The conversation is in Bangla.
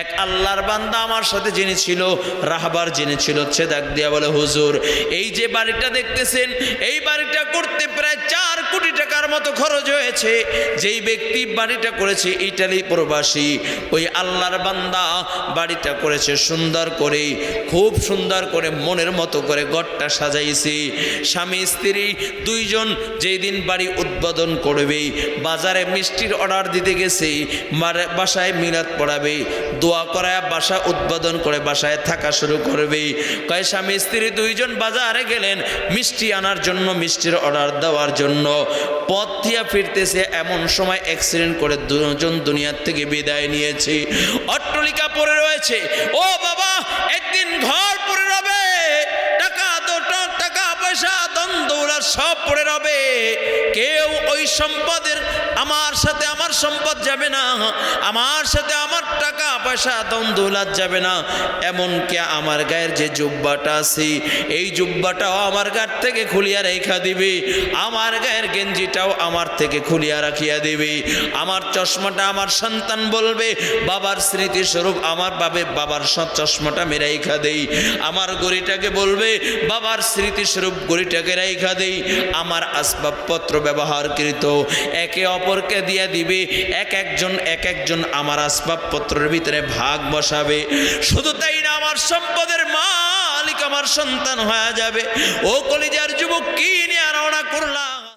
এক আল্লাহর বান্দা আমার সাথে যিনি ছিল, রাহবার যিনি ছিল, সে ডাক দিয়া বলে, হুজুর এই যে বাড়িটা দেখতেছেন, এই বাড়িটা করতে প্রায় 4 কোটি টাকার মতো খরচ হয়েছে। যেই ব্যক্তি বাড়িটা করেছে ইটালি প্রবাসী, ওই আল্লাহর বান্দা বাড়িটা করেছে সুন্দর করে, খুব সুন্দর করে মনের মতো করে ঘরটা সাজাইছে। স্বামী স্ত্রী দুইজন যেই দিন বাড়ি উদ্বোধন করবে, বাজারে মিষ্টির অর্ডার দিতে গেছে, বাসায় মিলাদ পড়াবে, দোয়া করায় বাসা উদ্বোধন করে বাসায় থাকা শুরু করবে। কয় স্বামী স্ত্রী দুইজন বাজারে গেলেন মিষ্টি আনার জন্য, মিষ্টির অর্ডার দেওয়ার জন্য। পথ দিয়া ফিরতেছে, এমন সময় অ্যাক্সিডেন্ট করে দুজন দুনিয়ার থেকে বিদায় নিয়েছে। অট্টালিকা পড়ে রয়েছে। ও বাবা, একদিন ঘর পড়ে রবে, টাকা পয়সা ধন দৌলত সব পড়ে রবে। কেউ ওই সম্পদের, আমার সাথে আমার সম্পদ যাবে না, আমার সাথে আমার টাকা পয়সা ধন দৌলত যাবে না। এমনকি আমার গায়ের যে জুব্বাটা আছে, এই জুব্বাটাও আমার গায়ের থেকে খুলিয়া রেখা দিবে, আমার গায়ের গেঞ্জিটাও আমার থেকে খুলিয়া রাখিয়া দিবে। আমার চশমাটা আমার সন্তান বলবে বাবার স্মৃতিস্বরূপ আমার বাবার চশমাটা আমি রেখা দেই। আমার গড়িটাকে বলবে বাবার স্মৃতিস্বরূপ গড়িটাকে রেখা দেই। আমার আসবাবপত্র ব্যবহারকৃত একে অপরকে দিয়ে দিবে। এক একজন আমার আসবাবপত্রের ভিতরে ভাগ বসাবে। শুধু তাই না, আমার সম্পদের মালিক আমার সন্তান হয়ে যাবে। ও কলিজার যুবক, কি নিয়ে রওনা করলাম?